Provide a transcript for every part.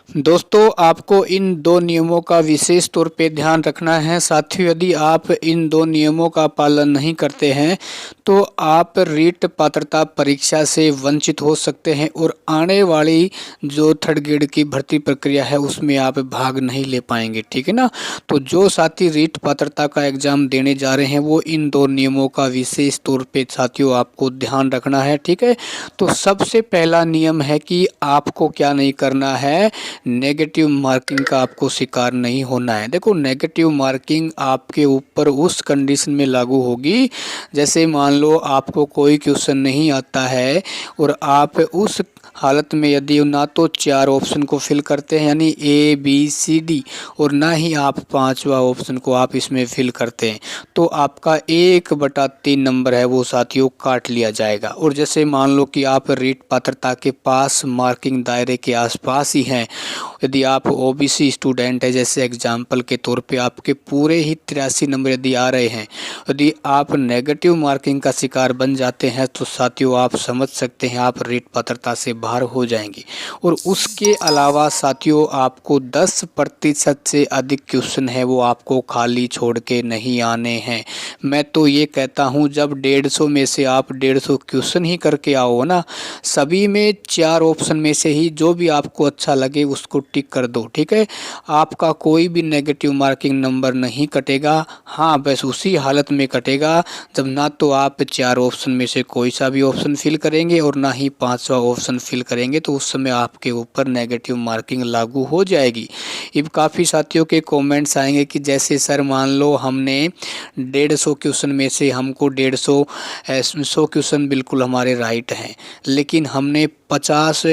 दोस्तों, आपको इन 2 नियमों का विशेष तौर पे ध्यान रखना है। साथियों, यदि आप इन 2 नियमों का पालन नहीं करते हैं, तो आप रीट पात्रता परीक्षा से वंचित हो सकते हैं और आने वाली जो थर्ड ग्रेड की भर्ती प्रक्रिया है, उसमें आप भाग नहीं ले पाएंगे। ठीक है ना? तो जो साथी रीट पात्रता का एग्ज़ाम देने जा रहे हैं, वो इन 2 नियमों का विशेष तौर पे साथियों आपको ध्यान रखना है। ठीक है? तो सबसे पहला नियम है कि आपको क्या नहीं करना है, नेगेटिव मार्किंग का आपको शिकार नहीं होना है। देखो, नेगेटिव मार्किंग आपके ऊपर उस कंडीशन में लागू होगी, जैसे मान लो आपको कोई क्वेश्चन नहीं आता है और आप उस हालत में यदि ना तो 4 ऑप्शन को फिल करते हैं यानी ए बी सी डी, और ना ही आप 5वां ऑप्शन को आप इसमें फिल करते हैं, तो आपका 1/3 नंबर है वो साथियों काट लिया जाएगा। और जैसे मान लो कि आप रीट पात्रता के पास मार्किंग दायरे के आसपास ही हैं, यदि आप ओबीसी स्टूडेंट है, जैसे एग्जाम्पल के तौर पे आपके पूरे ही 83 नंबर यदि आ रहे हैं, यदि आप नेगेटिव मार्किंग का शिकार बन जाते हैं, तो साथियों आप समझ सकते हैं आप रीट पात्रता से बाहर हो जाएंगे। और उसके अलावा साथियों, आपको 10% से अधिक क्वेश्चन है वो आपको खाली छोड़ के नहीं आने हैं। मैं तो ये कहता हूँ, जब 150 में से आप 150 क्वेश्चन ही करके आओ ना, सभी में 4 ऑप्शन में से ही जो भी आपको अच्छा लगे उसको टिक कर दो। ठीक है? आपका कोई भी नेगेटिव मार्किंग नंबर नहीं कटेगा। हाँ, बस उसी हालत में कटेगा जब ना तो आप 4 ऑप्शन में से कोई सा भी ऑप्शन फिल करेंगे और ना ही 5वां ऑप्शन फिल करेंगे, तो उस समय आपके ऊपर नेगेटिव मार्किंग लागू हो जाएगी। अब काफ़ी साथियों के कमेंट्स आएंगे कि जैसे सर मान लो हमने 150 क्वेश्चन में से हमको 100 क्वेश्चन बिल्कुल हमारे राइट हैं, लेकिन हमने 50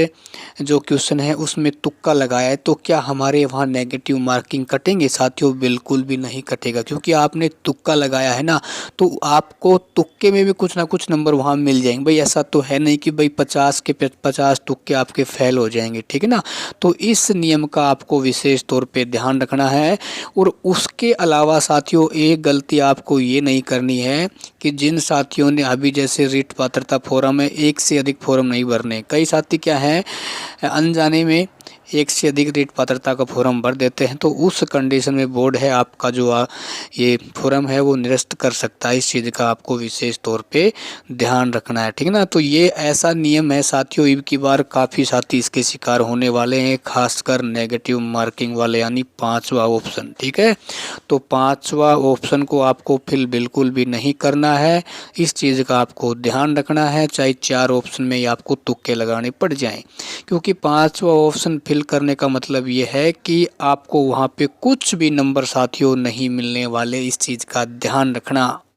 जो क्वेश्चन है उसमें तुक्का लगाया है, तो क्या हमारे वहाँ नेगेटिव मार्किंग कटेंगे? साथियों, बिल्कुल भी नहीं कटेगा, क्योंकि आपने तुक्का लगाया है ना, तो आपको तुक्के में भी कुछ ना कुछ नंबर वहाँ मिल जाएंगे। भाई ऐसा तो है नहीं कि भाई 50 के 50 तुक्के आपके फेल हो जाएंगे। ठीक है ना? तो इस नियम का आपको विशेष तौर पे ध्यान रखना है। और उसके अलावा साथियों, एक गलती आपको ये नहीं करनी है कि जिन साथियों ने अभी जैसे रीट पात्रता फोरम है, एक से अधिक फोरम नहीं भरने। कई साथी क्या है, अनजाने में एक से अधिक रीट पात्रता का फॉर्म भर देते हैं, तो उस कंडीशन में बोर्ड है आपका जो ये फॉर्म है वो निरस्त कर सकता है। इस चीज़ का आपको विशेष तौर पे ध्यान रखना है। ठीक है ना? तो ये ऐसा नियम है साथियों, अब की बार काफ़ी साथी इसके शिकार होने वाले हैं, खासकर नेगेटिव मार्किंग वाले, यानी 5वां ऑप्शन। ठीक है? तो 5वां ऑप्शन को आपको फिल बिल्कुल भी नहीं करना है। इस चीज़ का आपको ध्यान रखना है, चाहे 4 ऑप्शन में ही आपको तुक्के लगाने पड़ जाएं, क्योंकि 5वां ऑप्शन फिल करने का मतलब ये है कि आपको वहाँ पे कुछ भी नंबर साथियों नहीं मिलने वाले। इस चीज़ का ध्यान रखना।